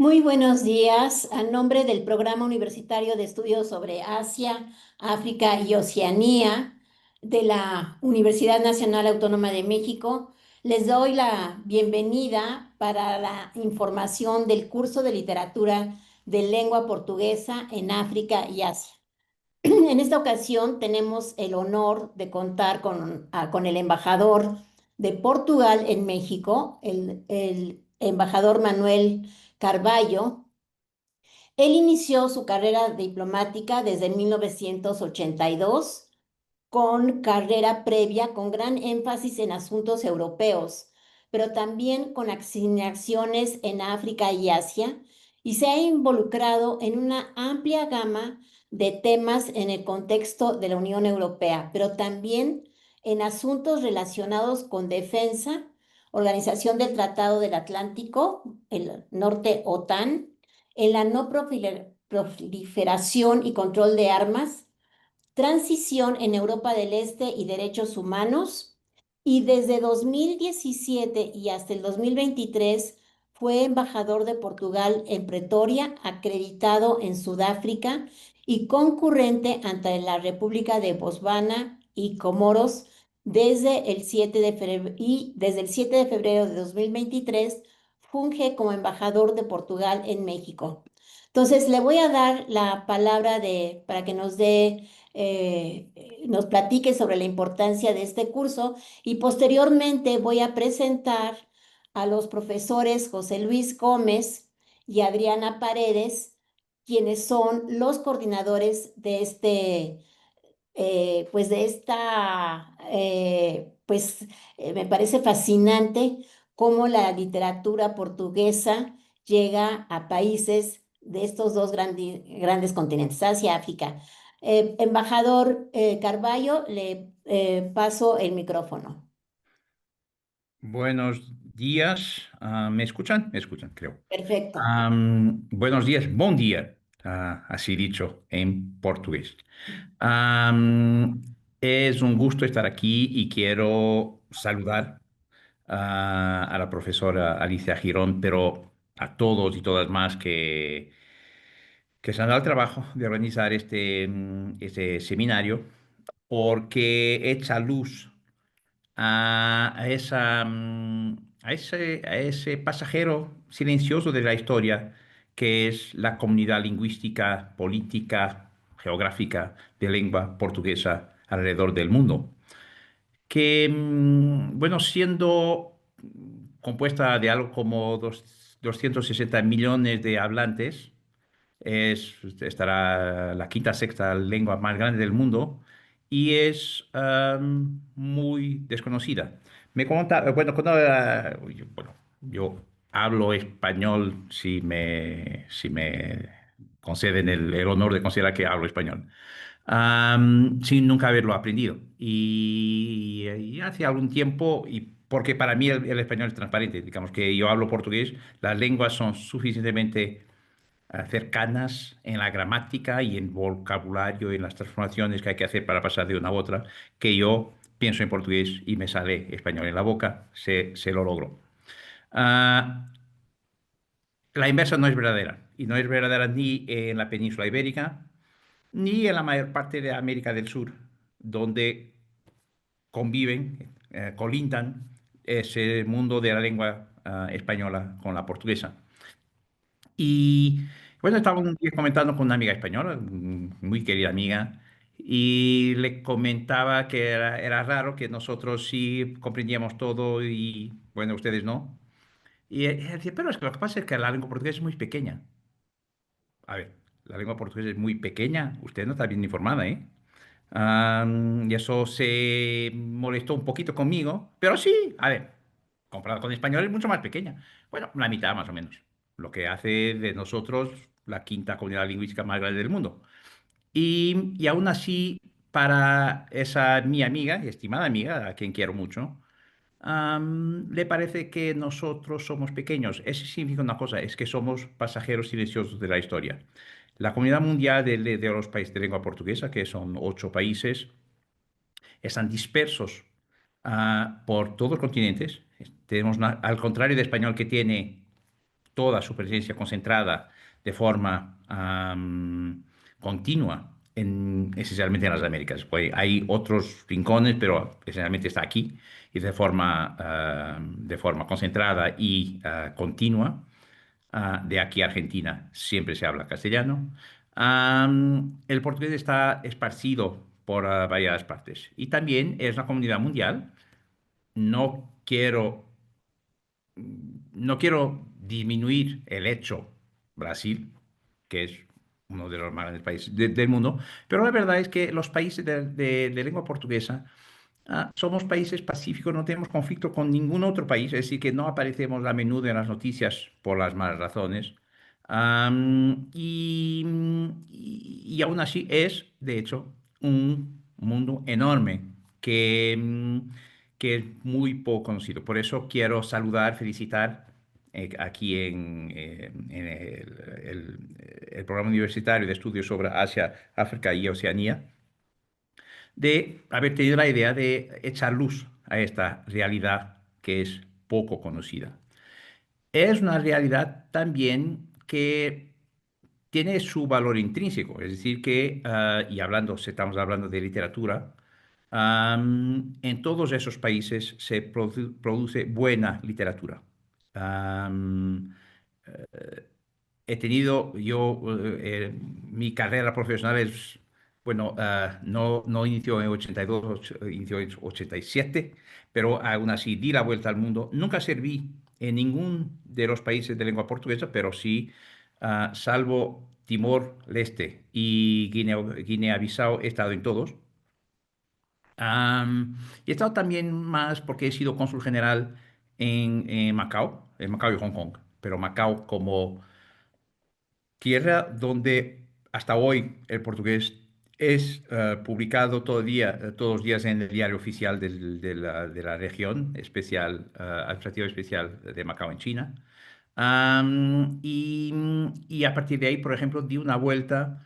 Muy buenos días. A nombre del Programa Universitario de Estudios sobre Asia, África y Oceanía de la Universidad Nacional Autónoma de México, les doy la bienvenida para la información del curso de literatura de lengua portuguesa en África y Asia. En esta ocasión tenemos el honor de contar con el embajador de Portugal en México, el embajador Manuel Carballo. Él inició su carrera diplomática desde 1982, con carrera previa con gran énfasis en asuntos europeos, pero también con asignaciones en África y Asia, y se ha involucrado en una amplia gama de temas en el contexto de la Unión Europea, pero también en asuntos relacionados con defensa, Organización del Tratado del Atlántico, el norte OTAN, en la no proliferación y control de armas, transición en Europa del Este y derechos humanos, y desde 2017 y hasta el 2023 fue embajador de Portugal en Pretoria, acreditado en Sudáfrica y concurrente ante la República de Botswana y Comoros desde el 7 de febrero de 2023 funge como embajador de Portugal en México. Entonces, le voy a dar la palabra para que nos platique sobre la importancia de este curso, y posteriormente voy a presentar a los profesores José Luis Gómez y Adriana Paredes, quienes son los coordinadores de pues de esta, me parece fascinante cómo la literatura portuguesa llega a países de estos dos grandes continentes, Asia, África. Embajador Carballo, le paso el micrófono. Buenos días. ¿Me escuchan? Me escuchan, creo. Perfecto. Buenos días, bom día, así dicho en portugués. Am, es un gusto estar aquí y quiero saludar a la profesora Alicia Girón, pero a todos y todas más que se han dado el trabajo de organizar este seminario, porque echa luz a ese pasajero silencioso de la historia que es la comunidad lingüística, política, geográfica de lengua portuguesa alrededor del mundo. Que, bueno, siendo compuesta de algo como 260 millones de hablantes, estará la quinta, sexta lengua más grande del mundo y es muy desconocida. Yo hablo español si me conceden el honor de considerar que hablo español, sin nunca haberlo aprendido. Y hace algún tiempo, y porque para mí el español es transparente, digamos que yo hablo portugués, las lenguas son suficientemente cercanas en la gramática y en vocabulario, en las transformaciones que hay que hacer para pasar de una a otra, que yo pienso en portugués y me sale español en la boca, se lo logro. Ah, la inversa no es verdadera, y no es verdadera ni en la península ibérica, ni en la mayor parte de América del Sur, donde conviven, colindan ese mundo de la lengua española con la portuguesa. Y bueno, estaba un día comentando con una amiga española, muy querida amiga, y le comentaba que era raro que nosotros sí comprendíamos todo y, bueno, ustedes no. Y ella decía, pero es que lo que pasa es que la lengua portuguesa es muy pequeña. A ver, la lengua portuguesa es muy pequeña, usted no está bien informada, ¿eh? Y eso se molestó un poquito conmigo, pero sí, a ver, comparado con español es mucho más pequeña. Bueno, la mitad más o menos, lo que hace de nosotros la quinta comunidad lingüística más grande del mundo. Y aún así, para esa mi amiga, estimada amiga, a quien quiero mucho, le parece que nosotros somos pequeños. Eso significa una cosa, es que somos pasajeros silenciosos de la historia. La comunidad mundial de los países de lengua portuguesa, que son 8 países, están dispersos por todos los continentes. Al contrario de español que tiene toda su presencia concentrada de forma continua, esencialmente en las Américas. Pues hay otros rincones, pero esencialmente está aquí y de forma concentrada y continua. De aquí a Argentina siempre se habla castellano. El portugués está esparcido por varias partes y también es una comunidad mundial. No quiero no quiero disminuir el hecho Brasil, que es uno de los más grandes países del mundo, pero la verdad es que los países de lengua portuguesa somos países pacíficos, no tenemos conflicto con ningún otro país, es decir, que no aparecemos a menudo en las noticias por las malas razones. Y aún así es, de hecho, un mundo enorme que, que es muy poco conocido. Por eso quiero saludar, felicitar aquí en el programa universitario de estudios sobre Asia, África y Oceanía de haber tenido la idea de echar luz a esta realidad que es poco conocida. Es una realidad también que tiene su valor intrínseco, es decir, que, y hablando, si estamos hablando de literatura, en todos esos países se produce buena literatura. Am, He tenido yo, mi carrera profesional es, bueno, no inició en 82, inició en 87, pero aún así di la vuelta al mundo. Nunca serví en ningún de los países de lengua portuguesa, pero sí, salvo Timor-Leste y Guinea-Bissau, he estado en todos. Y he estado también más porque he sido cónsul general en Macao y Hong Kong, pero Macao como tierra donde hasta hoy el portugués es publicado todos los días en el diario oficial de la región especial, administrativa especial de Macao en China. Y a partir de ahí, por ejemplo, di una vuelta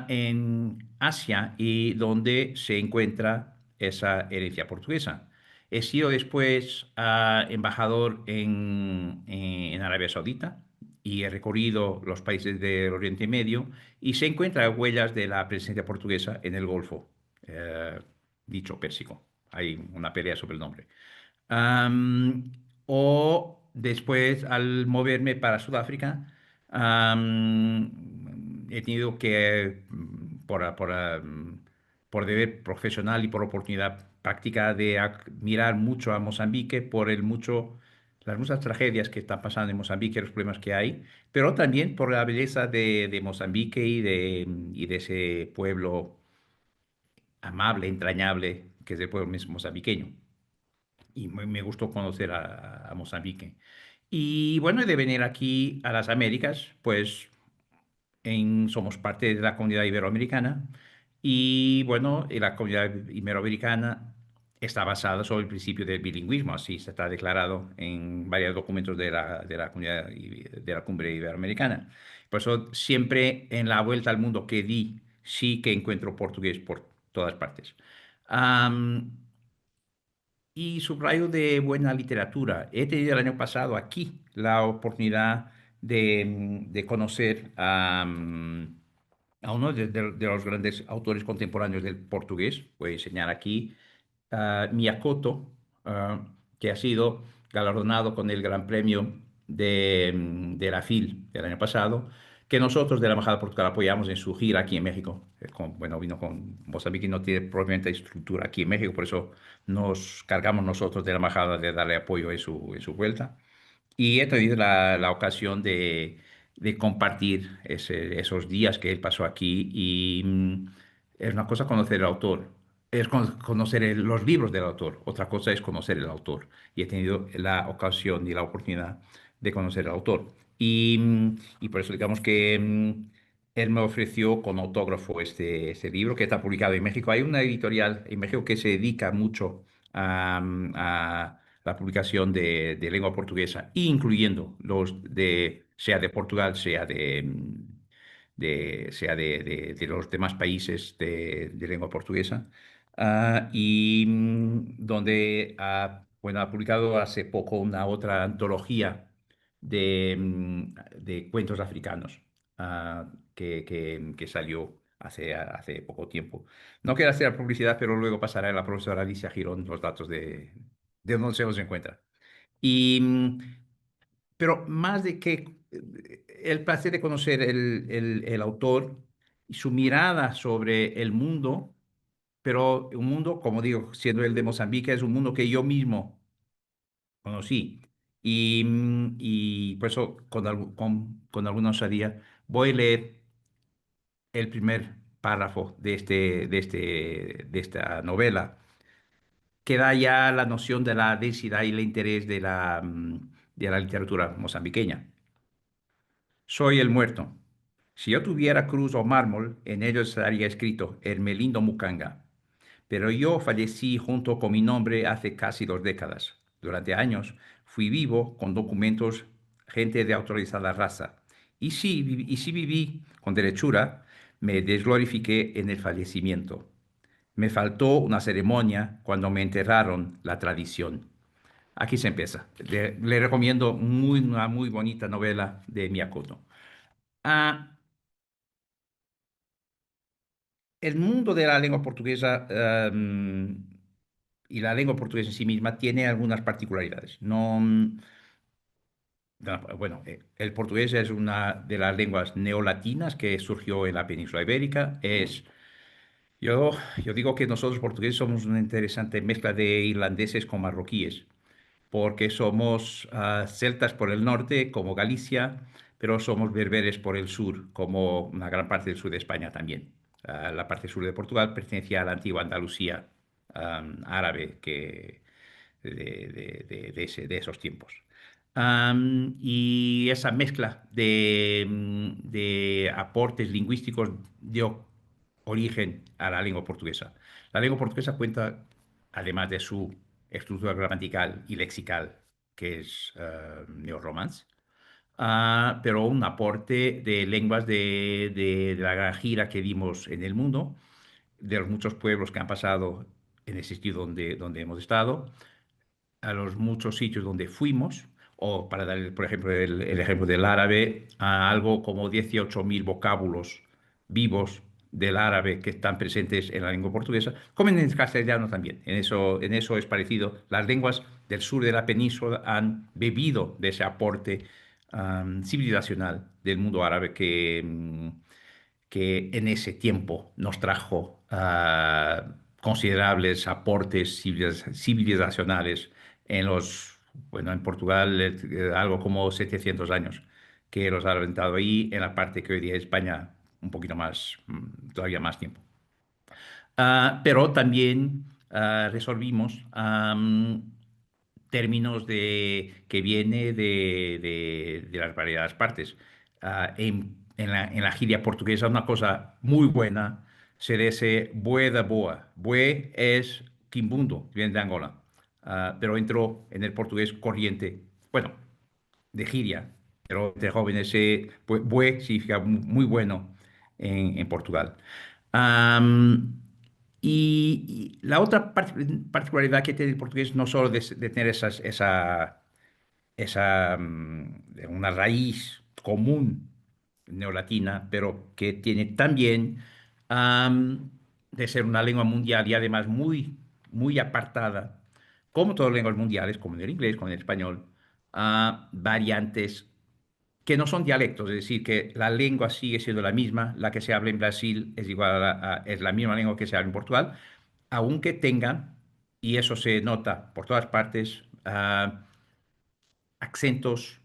en Asia y donde se encuentra esa herencia portuguesa. He sido después embajador en Arabia Saudita y he recorrido los países del Oriente Medio y se encuentran huellas de la presencia portuguesa en el Golfo, eh, dicho Pérsico. Hay una pelea sobre el nombre. Am, o después, al moverme para Sudáfrica, he tenido que, por deber profesional y por oportunidad práctica de mirar mucho a Mozambique por las muchas tragedias que están pasando en Mozambique, los problemas que hay, pero también por la belleza de Mozambique y de ese pueblo amable, entrañable, que es el pueblo mozambiqueño y me gustó conocer a Mozambique. Y bueno, de venir aquí a las Américas, pues somos parte de la comunidad iberoamericana y bueno, y la comunidad iberoamericana está basada sobre el principio del bilingüismo, así se está declarado en varios documentos de la comunidad de la cumbre iberoamericana. Por eso siempre en la vuelta al mundo que di, sí que encuentro portugués por todas partes. Am, y subrayo de buena literatura. He tenido el año pasado aquí la oportunidad de conocer a uno de los grandes autores contemporáneos del portugués. Voy a enseñar aquí Miyakoto, ah, que ha sido galardonado con el Gran Premio de la FIL del año pasado, que nosotros de la Embajada de Portugal apoyamos en su gira aquí en México. Bueno, vino con Mozambique y no tiene propiamente estructura aquí en México, por eso nos cargamos nosotros de la Embajada de darle apoyo en su vuelta. Y he tenido la ocasión de compartir esos días que él pasó aquí y es una cosa conocer el autor, es conocer los libros del autor, otra cosa es conocer el autor. Y he tenido la ocasión y la oportunidad de conocer al autor. Y por eso digamos que él me ofreció con autógrafo este libro que está publicado en México. Hay una editorial en México que se dedica mucho a la publicación de lengua portuguesa, incluyendo sea de Portugal, sea de los demás países de lengua portuguesa, y donde bueno, ha publicado hace poco una otra antología de cuentos africanos que salió hace poco tiempo. No quiero hacer publicidad, pero luego pasará a la profesora Alicia Girón los datos de dónde se encuentra. Y, pero más de que el placer de conocer el autor y su mirada sobre el mundo, pero un mundo, como digo, siendo el de Mozambique, es un mundo que yo mismo conocí. Y por eso, con alguna osadía, voy a leer el primer párrafo de esta novela, que da ya la noción de la densidad y el interés de la literatura mozambiqueña. Soy el muerto. Si yo tuviera cruz o mármol, en ello estaría escrito Hermelindo Mucanga. Pero yo fallecí junto con mi nombre hace casi 2 décadas. Durante años fui vivo con documentos, gente de autorizada raza. Y si viví con derechura, me desglorifiqué en el fallecimiento. Me faltó una ceremonia cuando me enterraron la tradición. Aquí se empieza. Le recomiendo una muy bonita novela de Miyakoto. Ah, el mundo de la lengua portuguesa y la lengua portuguesa en sí misma tiene algunas particularidades. No, bueno, el portugués es una de las lenguas neolatinas que surgió en la península ibérica. Yo, yo digo que nosotros portugueses somos una interesante mezcla de irlandeses con marroquíes, porque somos celtas por el norte, como Galicia, pero somos berberes por el sur, como una gran parte del sur de España también. La parte sur de Portugal pertenecía a la antigua Andalucía árabe de esos tiempos. Y esa mezcla de aportes lingüísticos dio origen a la lengua portuguesa. La lengua portuguesa cuenta, además de su estructura gramatical y lexical, que es neorromance, pero un aporte de lenguas de la gran gira que dimos en el mundo, de los muchos pueblos que han pasado en el sitio donde hemos estado, a los muchos sitios donde fuimos, o para dar, por ejemplo, el ejemplo del árabe, a algo como 18.000 vocábulos vivos del árabe que están presentes en la lengua portuguesa, como en el castellano también. En eso es parecido. Las lenguas del sur de la península han bebido de ese aporte civilizacional del mundo árabe que en ese tiempo nos trajo considerables aportes civilizacionales bueno, en Portugal, algo como 700 años que los ha aventado ahí, en la parte que hoy día es España, un poquito más, todavía más tiempo. Pero también resolvimos términos que viene de las variadas partes. En la giria portuguesa, una cosa muy buena se dice bue da boa. Bue es quimbundo, viene de Angola. Pero entró en el portugués corriente, bueno, de giria, pero de jóvenes, bue significa muy bueno en Portugal. Am, y la otra particularidad que tiene el portugués no solo de tener de una raíz común neolatina, pero que tiene también de ser una lengua mundial y además muy apartada, como todas las lenguas mundiales, como en el inglés, como en el español, variantes que no son dialectos, es decir, que la lengua sigue siendo la misma, la que se habla en Brasil es igual es la misma lengua que se habla en Portugal, aunque tengan, y eso se nota por todas partes, acentos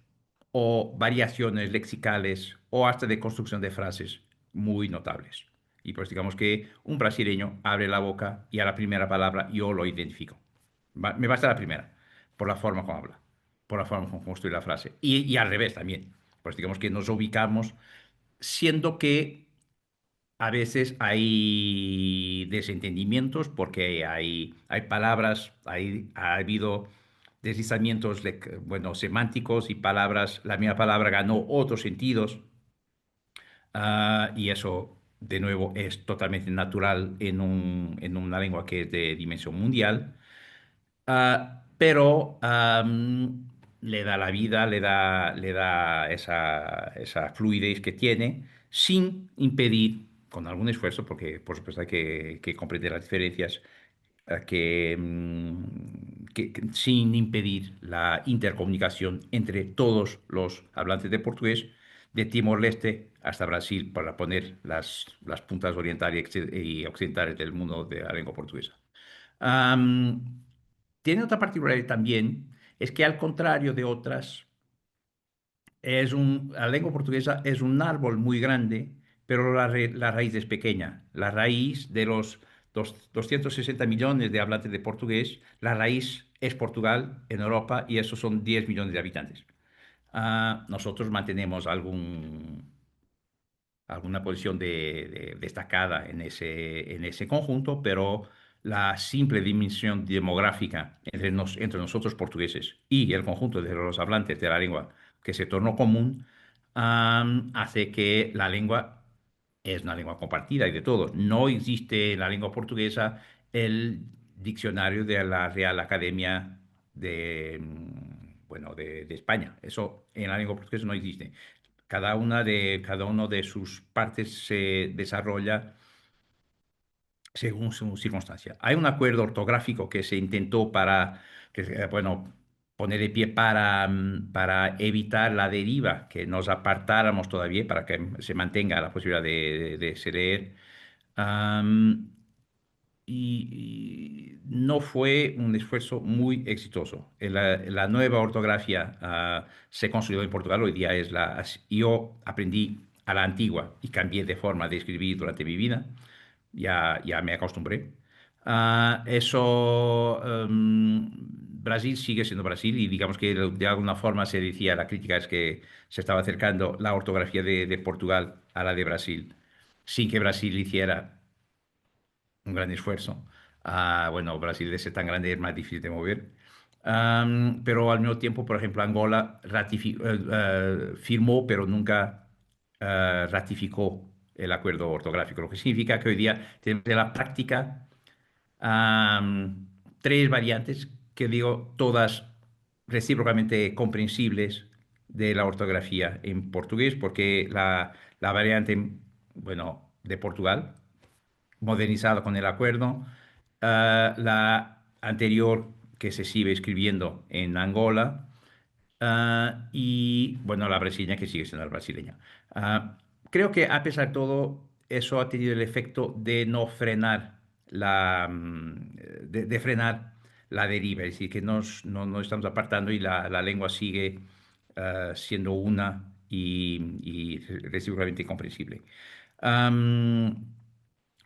o variaciones lexicales o hasta de construcción de frases muy notables. Y pues digamos que un brasileño abre la boca y a la primera palabra yo lo identifico. Me basta la primera, por la forma como habla, por la forma como construye la frase. Y al revés también. Pues digamos que nos ubicamos, siendo que a veces hay desentendimientos porque hay palabras, ha habido deslizamientos, bueno, semánticos y palabras, la misma palabra ganó otros sentidos, y eso, de nuevo, es totalmente natural en una lengua que es de dimensión mundial. Pero le da la vida, le da esa fluidez que tiene, sin impedir, con algún esfuerzo, porque por supuesto hay que comprender las diferencias, sin impedir la intercomunicación entre todos los hablantes de portugués, de Timor-Leste hasta Brasil, para poner las puntas orientales y occidentales del mundo de la lengua portuguesa. Am, Tiene otra particularidad también, es que al contrario de otras, la lengua portuguesa es un árbol muy grande, pero la raíz es pequeña. La raíz de los 260 millones de hablantes de portugués, la raíz es Portugal en Europa y esos son 10 millones de habitantes. Nosotros mantenemos alguna posición destacada en ese conjunto, pero la simple dimensión demográfica entre nosotros portugueses y el conjunto de los hablantes de la lengua que se tornó común, hace que la lengua es una lengua compartida y de todo. No existe en la lengua portuguesa el diccionario de la Real Academia de España. Eso en la lengua portuguesa no existe. Cada uno de sus partes se desarrolla según su circunstancia. Hay un acuerdo ortográfico que se intentó poner de pie para evitar la deriva, que nos apartáramos todavía, para que se mantenga la posibilidad de se leer. Am, y no fue un esfuerzo muy exitoso. La nueva ortografía se construyó en Portugal, hoy día yo aprendí a la antigua y cambié de forma de escribir durante mi vida, ya me acostumbré. Brasil sigue siendo Brasil y digamos que de alguna forma se decía, la crítica es que se estaba acercando la ortografía de Portugal a la de Brasil, sin que Brasil hiciera un gran esfuerzo. Bueno, Brasil de ser tan grande es más difícil de mover. Pero al mismo tiempo, por ejemplo, Angola firmó, pero nunca ratificó el acuerdo ortográfico, lo que significa que hoy día tenemos en la práctica tres variantes que digo todas recíprocamente comprensibles de la ortografía en portugués, porque la variante, bueno, de Portugal modernizado con el acuerdo. La anterior que se sigue escribiendo en Angola. Y bueno, la brasileña que sigue siendo la brasileña. Ah, Creo que a pesar de todo, eso ha tenido el efecto de no frenar de frenar la deriva, es decir, que no estamos apartando y la lengua sigue siendo una y recíprocamente comprensible. Am,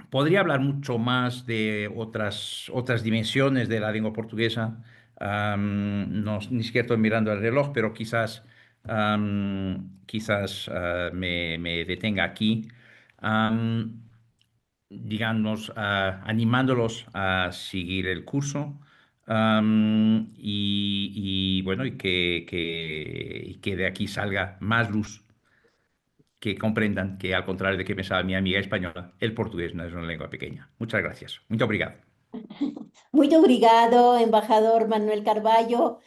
Podría hablar mucho más de otras dimensiones de la lengua portuguesa. No, ni siquiera estoy mirando el reloj, pero quizás me detenga aquí. Am, digamos, animándolos a seguir el curso. Bueno, y que de aquí salga más luz, que comprendan que, al contrario de que pensaba mi amiga española, el portugués no es una lengua pequeña. Muchas gracias. Muy obrigado. Muy obrigado, embajador Manuel Carballo.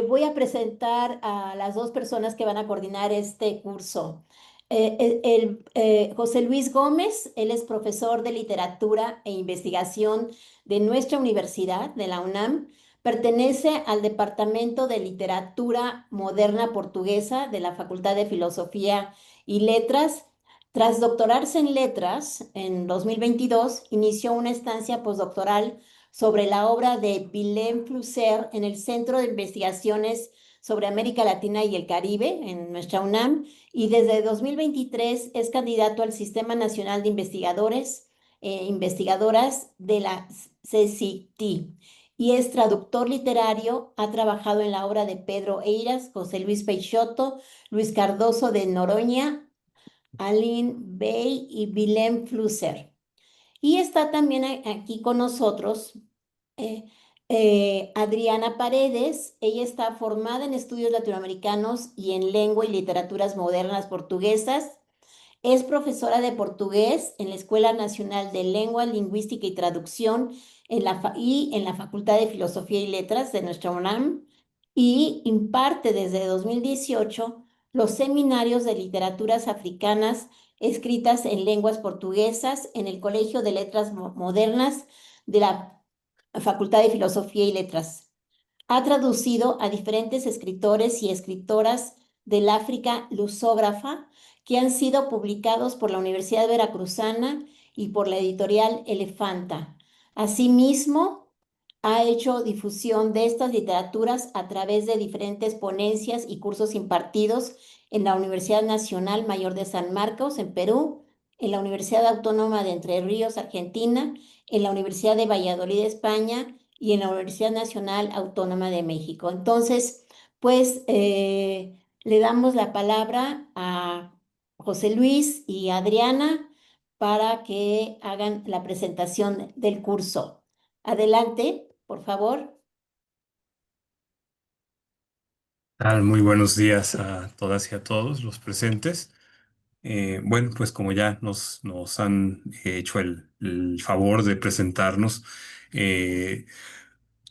Voy a presentar a las dos personas que van a coordinar este curso. José Luis Gómez, él es profesor de literatura e investigación de nuestra universidad, de la UNAM. Pertenece al Departamento de Literatura Moderna Portuguesa de la Facultad de Filosofía y Letras. Tras doctorarse en letras en 2022, inició una estancia postdoctoral sobre la obra de Willem Flusser en el Centro de Investigaciones sobre América Latina y el Caribe en nuestra UNAM, y desde 2023 es candidato al Sistema Nacional de Investigadores e Investigadoras de la CCT y es traductor literario. Ha trabajado en la obra de Pedro Eiras, José Luis Peixoto, Luis Cardoso de Noroña, Aline Bay y Willem Flusser. Y está también aquí con nosotros eh, Adriana Paredes. Ella está formada en estudios latinoamericanos y en lengua y literaturas modernas portuguesas. Es profesora de portugués en la Escuela Nacional de Lengua, Lingüística y Traducción y en la Facultad de Filosofía y Letras de nuestra UNAM. y imparte desde 2018 los seminarios de literaturas africanas escritas en lenguas portuguesas en el Colegio de Letras Modernas de la Facultad de Filosofía y Letras. Ha traducido a diferentes escritores y escritoras del África lusógrafa que han sido publicados por la Universidad Veracruzana y por la editorial Elefanta. Asimismo, ha hecho difusión de estas literaturas a través de diferentes ponencias y cursos impartidos en la Universidad Nacional Mayor de San Marcos, en Perú, en la Universidad Autónoma de Entre Ríos, Argentina, en la Universidad de Valladolid, España, y en la Universidad Nacional Autónoma de México. Entonces, pues le damos la palabra a José Luis y Adriana para que hagan la presentación del curso. Adelante, por favor. Muy buenos días a todas y a todos los presentes. Bueno, pues como ya nos han hecho el favor de presentarnos, eh,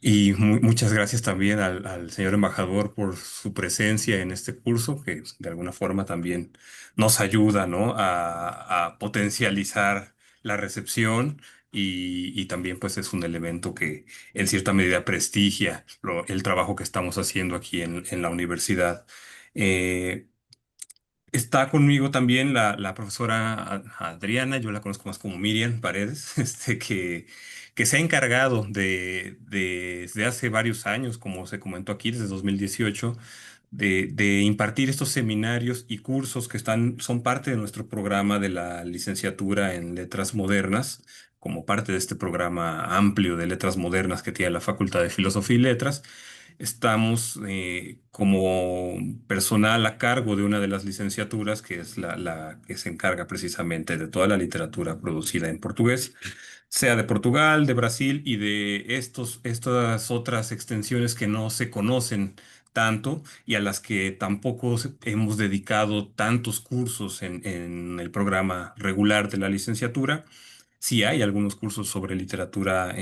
y muchas gracias también al señor embajador por su presencia en este curso, que de alguna forma también nos ayuda, ¿no? A potencializar la recepción y también pues es un elemento que en cierta medida prestigia el trabajo que estamos haciendo aquí en la universidad. Eh, Está conmigo también la profesora Adriana, yo la conozco más como Miriam Paredes, que se ha encargado desde hace varios años, como se comentó aquí, desde 2018, de impartir estos seminarios y cursos que son parte de nuestro programa de la licenciatura en Letras Modernas, como parte de este programa amplio de Letras Modernas que tiene la Facultad de Filosofía y Letras. Estamos como personal a cargo de una de las licenciaturas, que es la que se encarga precisamente de toda la literatura producida en portugués, sea de Portugal, de Brasil y de estas otras extensiones que no se conocen tanto y a las que tampoco hemos dedicado tantos cursos en el programa regular de la licenciatura. Sí hay algunos cursos sobre literatura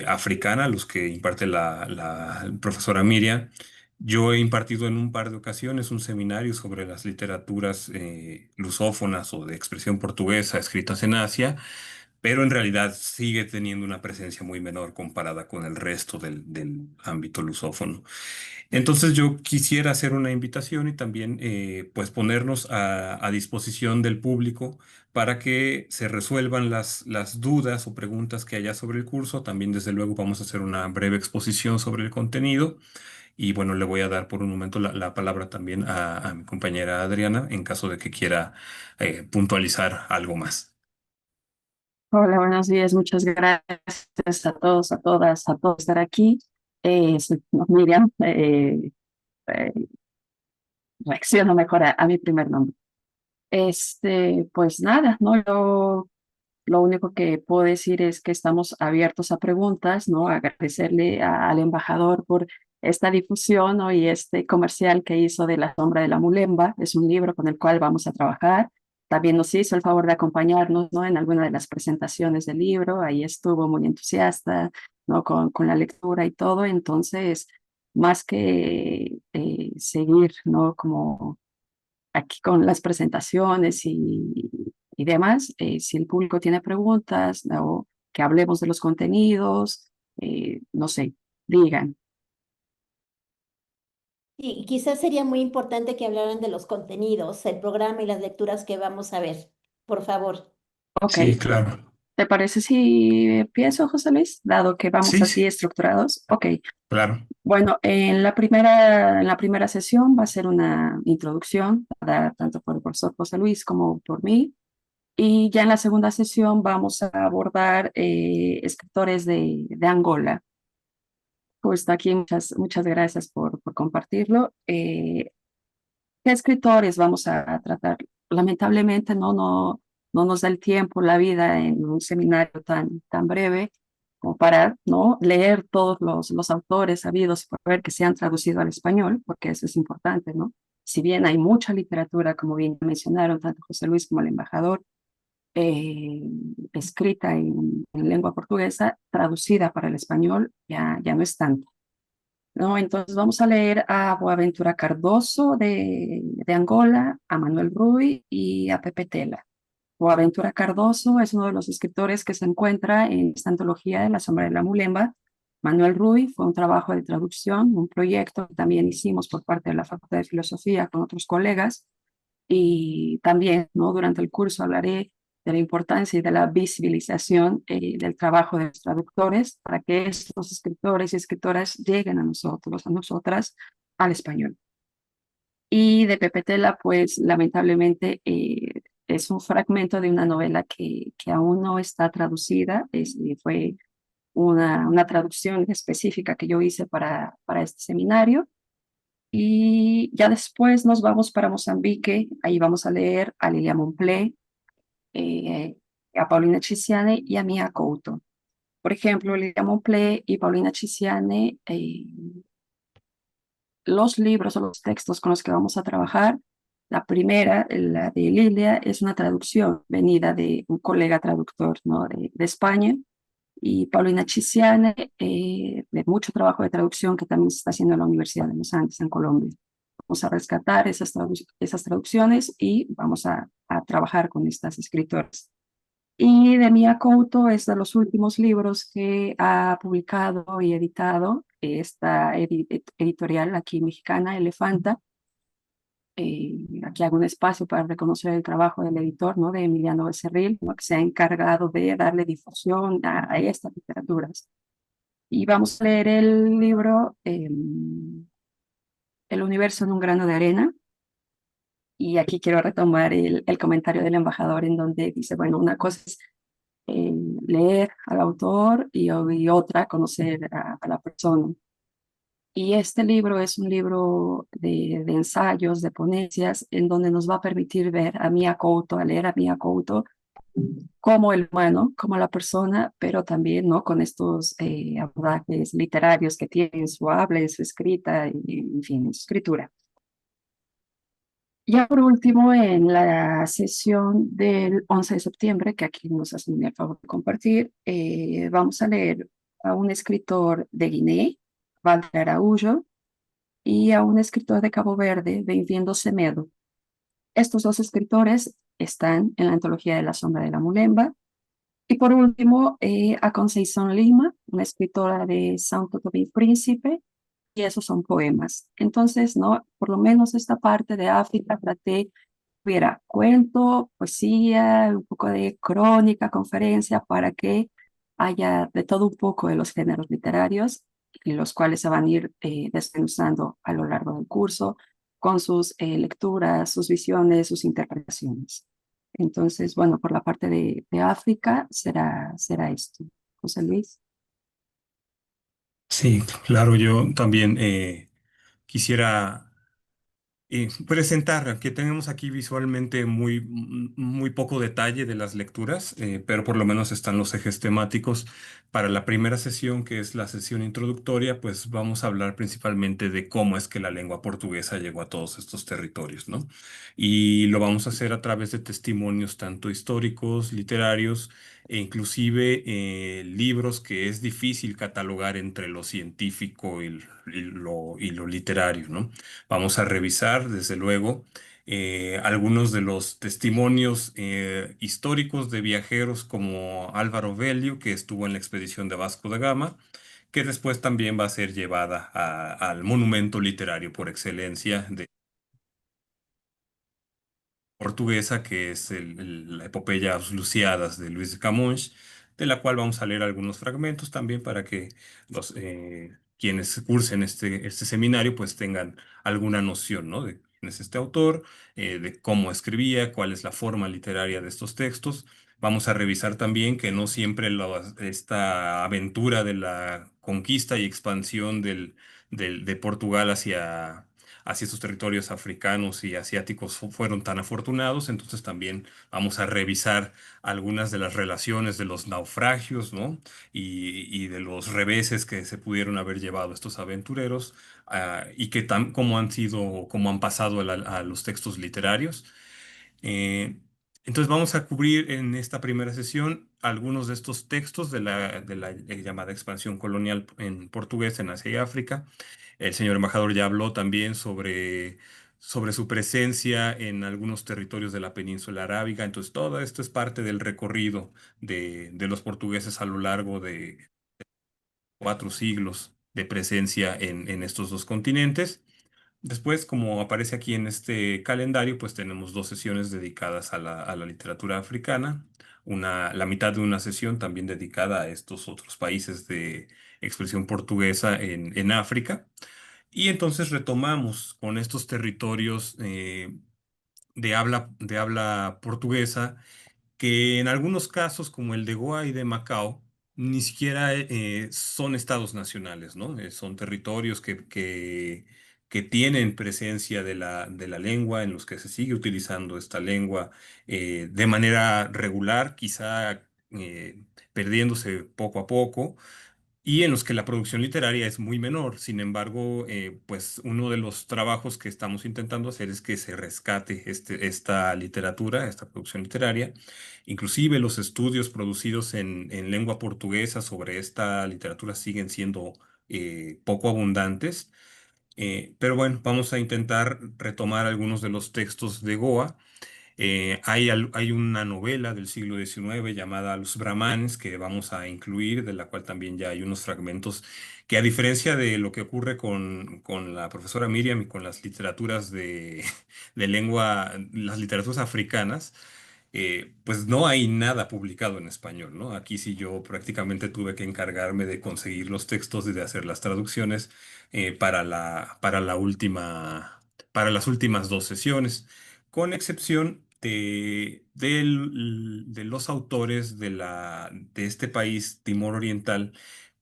africana, los que imparte la profesora Miriam. Yo he impartido en un par de ocasiones un seminario sobre las literaturas lusófonas o de expresión portuguesa escritas en Asia, pero en realidad sigue teniendo una presencia muy menor comparada con el resto del ámbito lusófono. Entonces yo quisiera hacer una invitación y también pues ponernos a disposición del público para que se resuelvan las dudas o preguntas que haya sobre el curso. También desde luego vamos a hacer una breve exposición sobre el contenido y bueno, le voy a dar por un momento la palabra también a mi compañera Adriana en caso de que quiera puntualizar algo más. Hola, buenos días. Muchas gracias a todos, a todas, a todos por estar aquí. Soy Miriam. Eh, Reacciono mejor a mi primer nombre. Pues nada, ¿no? Yo lo único que puedo decir es que estamos abiertos a preguntas, ¿no? Agradecerle al embajador por esta difusión, ¿no? Y este comercial que hizo de La sombra de la Mulemba. Es un libro con el cual vamos a trabajar. También nos hizo el favor de acompañarnos, ¿no? En alguna de las presentaciones del libro. Ahí estuvo muy entusiasta, ¿no? Con la lectura y todo. Entonces, más que seguir, ¿no? Como aquí con las presentaciones y demás, si el público tiene preguntas, ¿no? O que hablemos de los contenidos, no sé, digan. Y quizás sería muy importante que hablaran de los contenidos, el programa y las lecturas que vamos a ver. Por favor. Ok, Sí, claro. ¿te parece si empiezo, José Luis? Dado que vamos Sí, así sí, estructurados. Ok, claro. bueno, en la primera sesión va a ser una introducción, dada tanto por el profesor José Luis como por mí. Y ya en la segunda sesión vamos a abordar escritores de Angola. Justo aquí, muchas gracias por compartirlo. ¿Qué escritores vamos a tratar? Lamentablemente no nos da el tiempo, la vida en un seminario tan breve como para, ¿no? Leer todos los autores habidos y por ver que se han traducido al español, porque eso es importante, ¿no? Si bien hay mucha literatura, como bien mencionaron, tanto José Luis como el embajador, eh, escrita en lengua portuguesa, traducida para el español, ya no es tanto. ¿no? Entonces vamos a leer a Boaventura Cardoso de Angola, a Manuel Rui y a Pepe Tela. Boaventura Cardoso es uno de los escritores que se encuentra en esta antología de La sombra de la Mulemba. Manuel Rui fue un trabajo de traducción, un proyecto que también hicimos por parte de la Facultad de Filosofía con otros colegas. Y también, ¿no? Durante el curso hablaré de la importancia y de la visibilización del trabajo de los traductores para que estos escritores y escritoras lleguen a nosotros, a nosotras, al español. Y de Pepe Tela, pues lamentablemente es un fragmento de una novela que aún no está traducida, fue una traducción específica que yo hice para este seminario. Y ya después nos vamos para Mozambique, ahí vamos a leer a Lilia Monplé, eh, a Paulina Chisiane y a Mia Couto. Por ejemplo, Lilia Monplé y Paulina Chisiane, los libros o los textos con los que vamos a trabajar, la primera, la de Lilia, es una traducción venida de un colega traductor, ¿no? de España, y Paulina Chisiane, de mucho trabajo de traducción que también se está haciendo en la Universidad de los Andes, en Colombia. Vamos a rescatar esas traducciones y vamos a trabajar con estas escritoras. Y de Mia Couto es de los últimos libros que ha publicado y editado esta editorial aquí mexicana, Elefanta. Aquí hago un espacio para reconocer el trabajo del editor, ¿no? De Emiliano Becerril, ¿no? Que se ha encargado de darle difusión a estas literaturas. Y vamos a leer el libro El universo en un grano de arena. Y aquí quiero retomar el comentario del embajador en donde dice, bueno, una cosa es eh, leer al autor y otra conocer a la persona. Y este libro es un libro de ensayos, de ponencias, en donde nos va a permitir ver a Mia Couto, a leer a Mia Couto como el humano, como la persona, pero también, ¿no? Con estos abordajes literarios que tiene en su habla, en su escrita, en fin, en su escritura. Ya por último, en la sesión del 11 de septiembre, que aquí nos hacen el favor de compartir, vamos a leer a un escritor de Guinea, Walter Araújo, y a un escritor de Cabo Verde, Bem-vindo Semedo. Estos dos escritores están en la antología de La sombra de la Mulemba. Y por último, a Conceição Lima, una escritora de Santo Tomé y Príncipe, y esos son poemas. Entonces, ¿no? Por lo menos esta parte de África traté hubiera cuento, poesía, un poco de crónica, conferencia, para que haya de todo un poco de los géneros literarios, y los cuales se van a ir desmenuzando a lo largo del curso, con sus lecturas, sus visiones, sus interpretaciones. Entonces, bueno, por la parte de África será esto. José Luis. Sí, claro, yo también quisiera presentar, aunque tenemos aquí visualmente muy poco detalle de las lecturas, pero por lo menos están los ejes temáticos. Para la primera sesión, que es la sesión introductoria, pues vamos a hablar principalmente de cómo es que la lengua portuguesa llegó a todos estos territorios, ¿no? Y lo vamos a hacer a través de testimonios tanto históricos, literarios, e inclusive libros que es difícil catalogar entre lo científico y lo literario, ¿no? Vamos a revisar, desde luego, algunos de los testimonios históricos de viajeros como Álvaro Velio, que estuvo en la expedición de Vasco da Gama, que después también va a ser llevada al monumento literario por excelencia de portuguesa, que es la epopeya Os Lusíadas de Luis de Camões, de la cual vamos a leer algunos fragmentos también para que quienes cursen este seminario pues tengan alguna noción, ¿no? De quién es este autor, de cómo escribía, cuál es la forma literaria de estos textos. Vamos a revisar también que no siempre esta aventura de la conquista y expansión de Portugal hacia estos territorios africanos y asiáticos fueron tan afortunados, entonces también vamos a revisar algunas de las relaciones de los naufragios, ¿no? Y de los reveses que se pudieron haber llevado estos aventureros, y cómo han pasado a los textos literarios. Eh, Entonces vamos a cubrir en esta primera sesión algunos de estos textos de la llamada expansión colonial en portugués en Asia y África. El señor embajador ya habló también sobre su presencia en algunos territorios de la península arábiga. Entonces todo esto es parte del recorrido de los portugueses a lo largo de 4 siglos de presencia en estos dos continentes. Después, como aparece aquí en este calendario, pues tenemos 2 sesiones dedicadas a la literatura africana, la mitad de una sesión también dedicada a estos otros países de expresión portuguesa en África. Y entonces retomamos con estos territorios de habla portuguesa que en algunos casos, como el de Goa y de Macao, ni siquiera son estados nacionales, ¿no? Son territorios que tienen presencia de la lengua, en los que se sigue utilizando esta lengua de manera regular, quizá perdiéndose poco a poco y en los que la producción literaria es muy menor. Sin embargo, pues uno de los trabajos que estamos intentando hacer es que se rescate esta literatura, esta producción literaria. Inclusive los estudios producidos en lengua portuguesa sobre esta literatura siguen siendo poco abundantes. Pero bueno, vamos a intentar retomar algunos de los textos de Goa. Hay una novela del siglo XIX llamada Los Brahmanes que vamos a incluir, de la cual también ya hay unos fragmentos que a diferencia de lo que ocurre con la profesora Miriam y con las literaturas de lengua, las literaturas africanas, pues no hay nada publicado en español, ¿no? Aquí sí yo prácticamente tuve que encargarme de conseguir los textos y de hacer las traducciones para las últimas 2 sesiones con excepción de los autores de este país, Timor Oriental,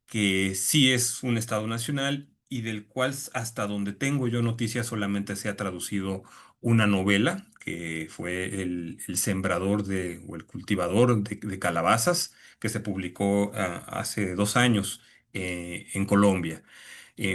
que sí es un estado nacional y del cual, hasta donde tengo yo noticias, solamente se ha traducido una novela, que fue El sembrador o el cultivador de calabazas, que se publicó hace 2 años en Colombia.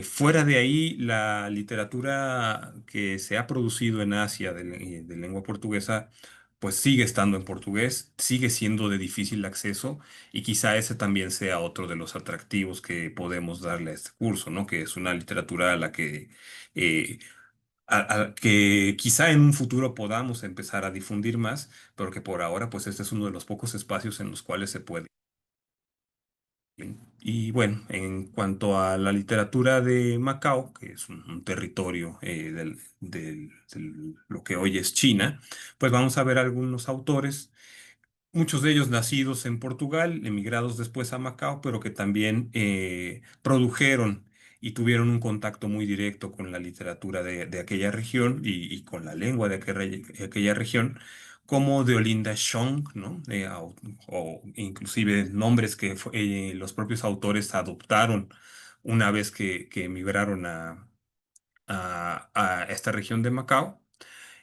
Fuera de ahí, la literatura que se ha producido en Asia de lengua portuguesa, pues sigue estando en portugués, sigue siendo de difícil acceso y quizá ese también sea otro de los atractivos que podemos darle a este curso, ¿no? Que es una literatura a la eh, que quizá en un futuro podamos empezar a difundir más, pero que por ahora, pues este es uno de los pocos espacios en los cuales se puede. Y bueno, en cuanto a la literatura de Macao, que es un territorio de lo que hoy es China, pues vamos a ver algunos autores, muchos de ellos nacidos en Portugal, emigrados después a Macao, pero que también produjeron y tuvieron un contacto muy directo con la literatura de aquella región y con la lengua de aquella región, como de Olinda Shong, ¿no? O inclusive nombres que los propios autores adoptaron una vez que emigraron a esta región de Macao.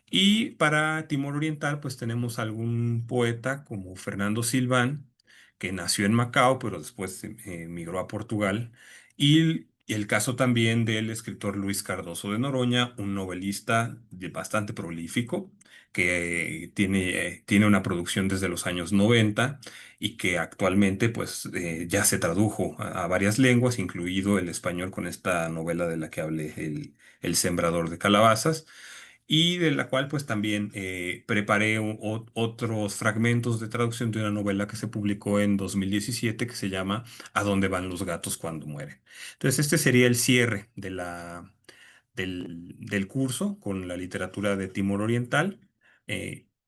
Y para Timor Oriental, pues tenemos algún poeta como Fernando Silván, que nació en Macao, pero después migró a Portugal. Y el caso también del escritor Luis Cardoso de Noroña, un novelista bastante prolífico, que tiene una producción desde los años 90 y que actualmente pues ya se tradujo a varias lenguas, incluido el español con esta novela de la que hablé, El Sembrador de Calabazas y de la cual pues también preparé otros fragmentos de traducción de una novela que se publicó en 2017 que se llama ¿A dónde van los gatos cuando mueren? Entonces este sería el cierre del curso con la literatura de Timor Oriental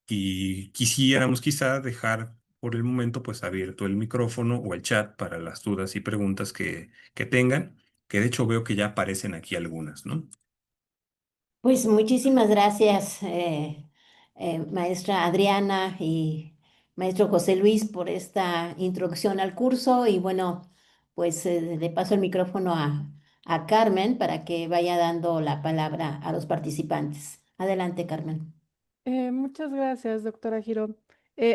y quisiéramos quizá dejar por el momento pues abierto el micrófono o el chat para las dudas y preguntas que tengan, que de hecho veo que ya aparecen aquí algunas, ¿no? Pues muchísimas gracias, maestra Adriana y maestro José Luis, por esta introducción al curso. Y bueno, pues le paso el micrófono a Carmen para que vaya dando la palabra a los participantes. Adelante, Carmen. Muchas gracias, doctora Girón.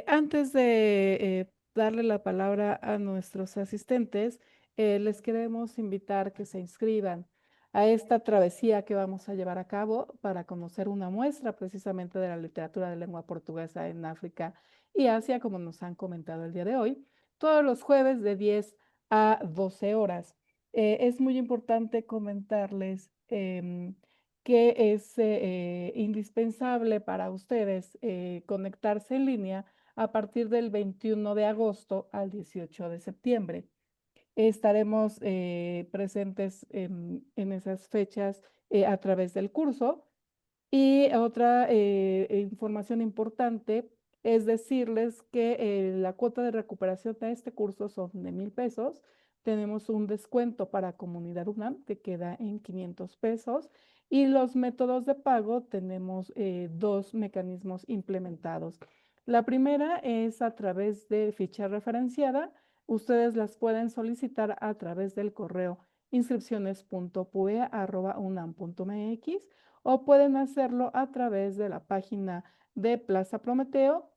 Antes de darle la palabra a nuestros asistentes, les queremos invitar que se inscriban a esta travesía que vamos a llevar a cabo para conocer una muestra precisamente de la literatura de lengua portuguesa en África y Asia, como nos han comentado el día de hoy, todos los jueves de 10 a 12 horas. Es muy importante comentarles que es indispensable para ustedes conectarse en línea a partir del 21 de agosto al 18 de septiembre. Estaremos presentes en esas fechas a través del curso. Y otra información importante es decirles que la cuota de recuperación de este curso son de 1,000 pesos. Tenemos un descuento para Comunidad UNAM que queda en 500 pesos. Y los métodos de pago tenemos dos mecanismos implementados. La primera es a través de ficha referenciada. Ustedes las pueden solicitar a través del correo inscripciones.pue@unam.mx o pueden hacerlo a través de la página de Plaza Prometeo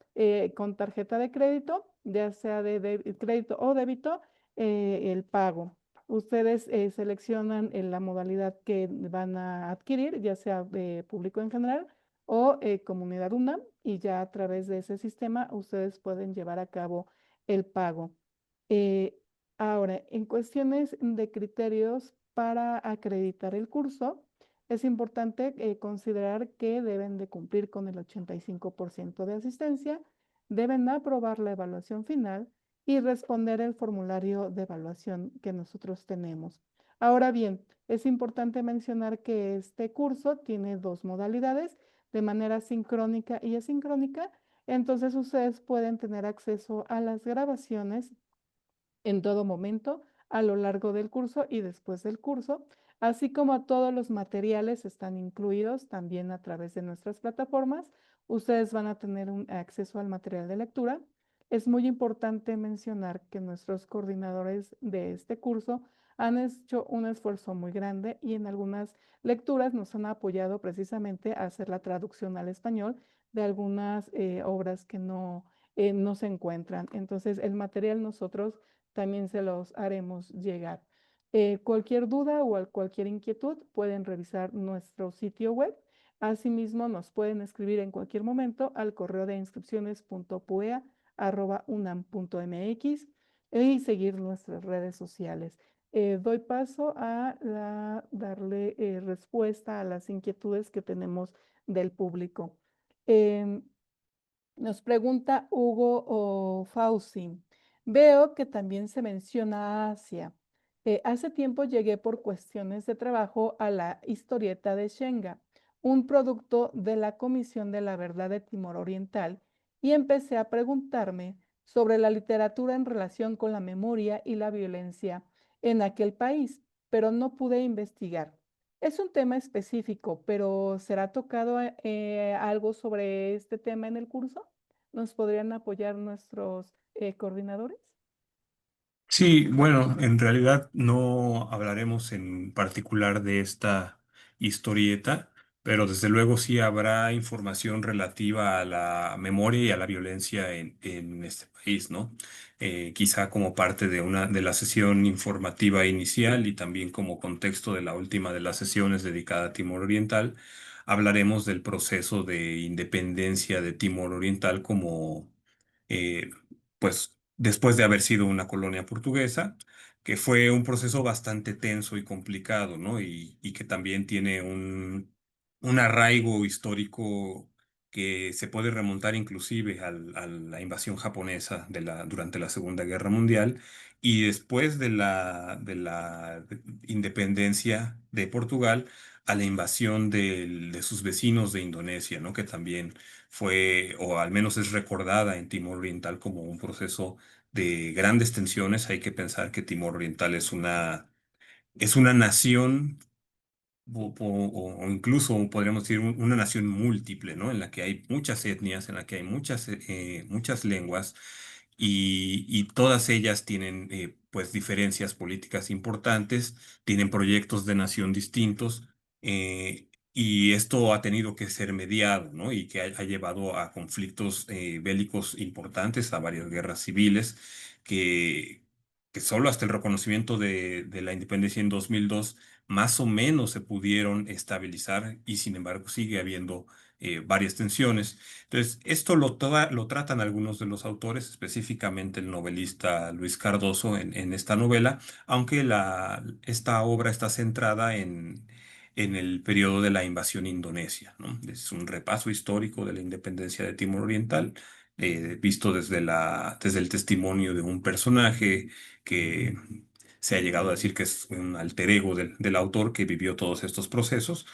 con tarjeta de crédito, ya sea de crédito o débito, el pago. Ustedes seleccionan la modalidad que van a adquirir, ya sea de público en general o Comunidad UNAM, y ya a través de ese sistema ustedes pueden llevar a cabo el pago. Eh, Ahora, en cuestiones de criterios para acreditar el curso, es importante considerar que deben de cumplir con el 85% de asistencia, deben aprobar la evaluación final y responder el formulario de evaluación que nosotros tenemos. Ahora bien, es importante mencionar que este curso tiene dos modalidades, de manera sincrónica y asincrónica. Entonces ustedes pueden tener acceso a las grabaciones en todo momento a lo largo del curso y después del curso, así como a todos los materiales están incluidos también a través de nuestras plataformas. Ustedes van a tener un acceso al material de lectura. Es muy importante mencionar que nuestros coordinadores de este curso han hecho un esfuerzo muy grande y en algunas lecturas nos han apoyado precisamente a hacer la traducción al español de algunas obras que no se encuentran. Entonces, el material nosotros también se los haremos llegar. Cualquier duda o cualquier inquietud pueden revisar nuestro sitio web. Asimismo, nos pueden escribir en cualquier momento al correo de inscripciones.pue@unam.mx y seguir nuestras redes sociales. Doy paso a darle respuesta a las inquietudes que tenemos del público. Nos pregunta Hugo Fauci. Veo que también se menciona Asia. Hace tiempo llegué por cuestiones de trabajo a la historieta de Shenga, un producto de la Comisión de la Verdad de Timor Oriental, y empecé a preguntarme sobre la literatura en relación con la memoria y la violencia en aquel país, pero no pude investigar. Es un tema específico, pero ¿será tocado algo sobre este tema en el curso? ¿Nos podrían apoyar nuestros coordinadores? Sí, bueno, en realidad no hablaremos en particular de esta historieta, pero desde luego sí habrá información relativa a la memoria y a la violencia en este país, ¿no? Quizá como parte de de la sesión informativa inicial y también como contexto de la última de las sesiones dedicada a Timor Oriental, hablaremos del proceso de independencia de Timor Oriental como eh, pues después de haber sido una colonia portuguesa, que fue un proceso bastante tenso y complicado, ¿no? Y que también tiene un arraigo histórico que se puede remontar inclusive a la invasión japonesa durante la Segunda Guerra Mundial y después de de la independencia de Portugal a la invasión de sus vecinos de Indonesia, ¿no? Que también fue, o al menos es recordada en Timor Oriental como un proceso de grandes tensiones. Hay que pensar que Timor Oriental es una nación o incluso podríamos decir una nación múltiple, ¿no? En la que hay muchas etnias, en la que hay muchas lenguas y todas ellas tienen pues diferencias políticas importantes, tienen proyectos de nación distintos y esto ha tenido que ser mediado, ¿no? Y que ha llevado a conflictos bélicos importantes, a varias guerras civiles que solo hasta el reconocimiento de la independencia en 2002 más o menos se pudieron estabilizar y sin embargo sigue habiendo varias tensiones. Entonces, esto lo tratan algunos de los autores, específicamente el novelista Luis Cardoso en esta novela, aunque esta obra está centrada en el periodo de la invasión indonesia, ¿no? Es un repaso histórico de la independencia de Timor Oriental, visto desde el testimonio de un personaje que se ha llegado a decir que es un alter ego del autor que vivió todos estos procesos.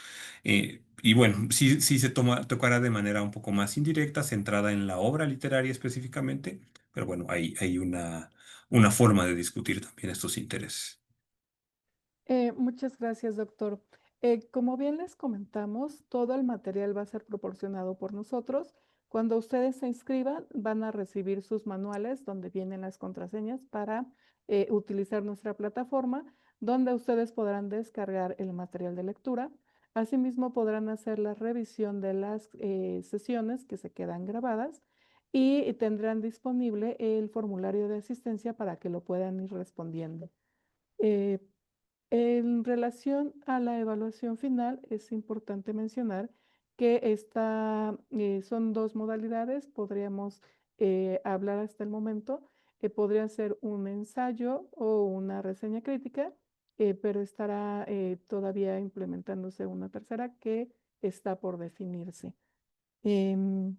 Y bueno, sí tocará de manera un poco más indirecta, centrada en la obra literaria específicamente, pero bueno, hay una forma de discutir también estos intereses. Muchas gracias, doctor. Como bien les comentamos, todo el material va a ser proporcionado por nosotros. Cuando ustedes se inscriban, van a recibir sus manuales donde vienen las contraseñas para utilizar nuestra plataforma, donde ustedes podrán descargar el material de lectura. Asimismo, podrán hacer la revisión de las sesiones que se quedan grabadas y tendrán disponible el formulario de asistencia para que lo puedan ir respondiendo. Eh, en relación a la evaluación final, es importante mencionar que son dos modalidades, podríamos hablar hasta el momento, podría ser un ensayo o una reseña crítica, pero estará todavía implementándose una tercera que está por definirse. Em,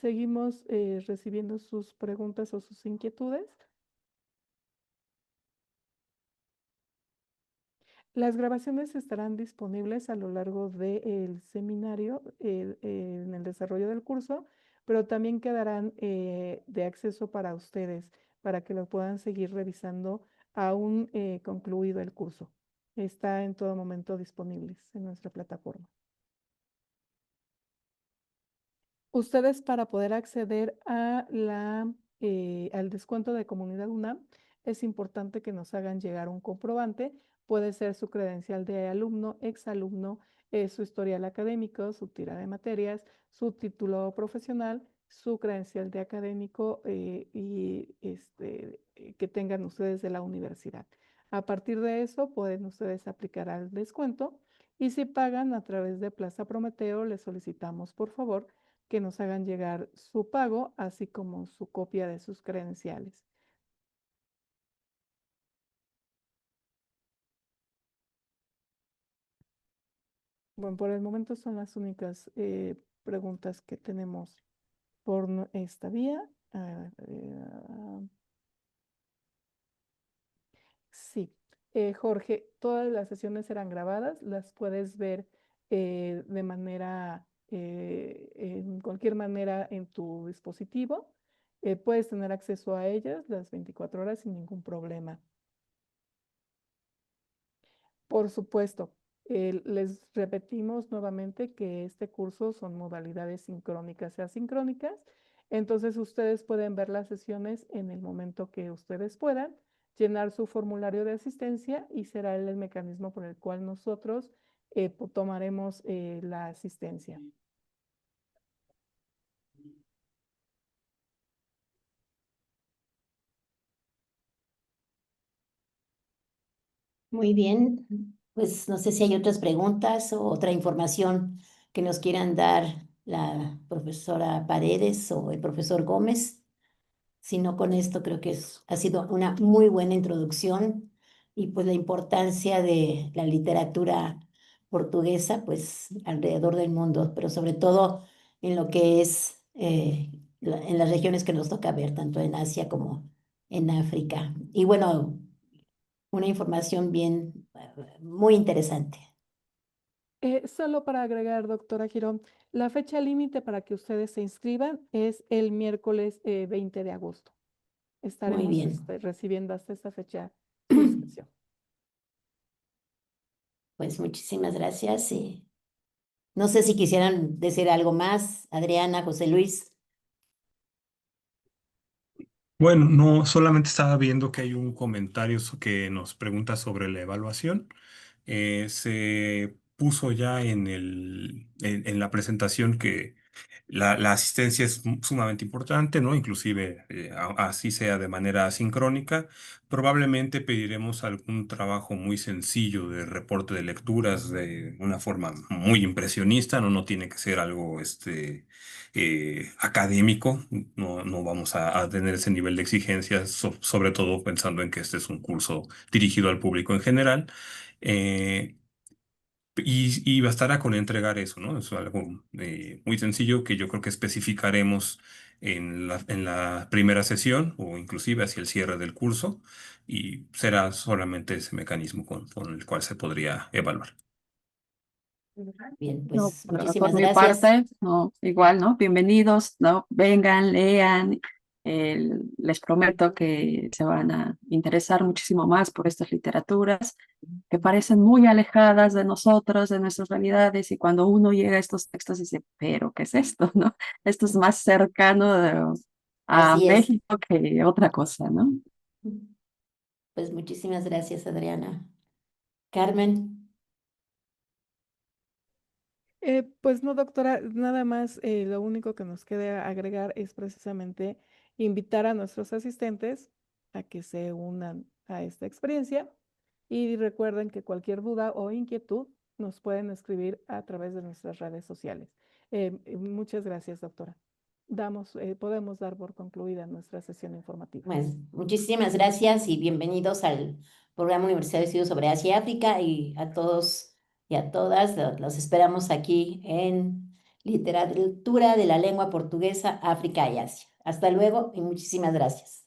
Seguimos recibiendo sus preguntas o sus inquietudes. Las grabaciones estarán disponibles a lo largo del seminario en el desarrollo del curso, pero también quedarán de acceso para ustedes, para que lo puedan seguir revisando aún concluido el curso. Está en todo momento disponibles en nuestra plataforma. Ustedes para poder acceder al descuento de Comunidad UNAM, es importante que nos hagan llegar un comprobante. Puede ser su credencial de alumno, exalumno, su historial académico, su tira de materias, su título profesional, su credencial de académico que tengan ustedes de la universidad. A partir de eso pueden ustedes aplicar al descuento y si pagan a través de Plaza Prometeo, les solicitamos por favor que nos hagan llegar su pago, así como su copia de sus credenciales. Bueno, por el momento son las únicas preguntas que tenemos por esta vía. Sí, Jorge, todas las sesiones serán grabadas, las puedes ver de manera, en cualquier manera en tu dispositivo. Puedes tener acceso a ellas las 24 horas sin ningún problema. Por supuesto, les repetimos nuevamente que este curso son modalidades sincrónicas y asincrónicas. Entonces, ustedes pueden ver las sesiones en el momento que ustedes puedan, llenar su formulario de asistencia y será el mecanismo por el cual nosotros tomaremos la asistencia. Muy bien, pues no sé si hay otras preguntas o otra información que nos quieran dar la profesora Paredes o el profesor Gómez. Si no, con esto creo que ha sido una muy buena introducción y pues la importancia de la literatura portuguesa pues alrededor del mundo, pero sobre todo en lo que es en las regiones que nos toca ver, tanto en Asia como en África. Y bueno, una información bien, muy interesante. Solo para agregar, doctora Girón, la fecha límite para que ustedes se inscriban es el miércoles 20 de agosto. Muy Estaremos bien. recibiendo hasta esta fecha su inscripción. Pues muchísimas gracias y no sé si quisieran decir algo más, Adriana, José Luis. Bueno, no, solamente estaba viendo que hay un comentario que nos pregunta sobre la evaluación. Se puso ya en la presentación La asistencia es sumamente importante, ¿no? Inclusive, así sea de manera asincrónica. Probablemente pediremos algún trabajo muy sencillo de reporte de lecturas de una forma muy impresionista, ¿no? No tiene que ser algo académico, no vamos a tener ese nivel de exigencia, sobre todo pensando en que este es un curso dirigido al público en general. Eh, y bastará con entregar eso, ¿no? Es algo muy sencillo que yo creo que especificaremos en la primera sesión o inclusive hacia el cierre del curso y será solamente ese mecanismo con el cual se podría evaluar. Bien, No, pues por muchísimas mi gracias. parte, no, igual, ¿no? Bienvenidos, ¿no? Vengan, lean. Les prometo que se van a interesar muchísimo más por estas literaturas que parecen muy alejadas de nosotros, de nuestras realidades, y cuando uno llega a estos textos dice, pero ¿qué es esto, no? Esto es más cercano a Así es. México que otra cosa, ¿no? Pues muchísimas gracias, Adriana. Carmen. Pues no, doctora, nada más, lo único que nos queda agregar es precisamente invitar a nuestros asistentes a que se unan a esta experiencia y recuerden que cualquier duda o inquietud nos pueden escribir a través de nuestras redes sociales. Muchas gracias, doctora. Podemos dar por concluida nuestra sesión informativa. Pues muchísimas gracias y bienvenidos al programa Universidad de Estudios sobre Asia y África y a todos y a todas los esperamos aquí en Literatura de la Lengua Portuguesa, África y Asia. Hasta luego y muchísimas gracias.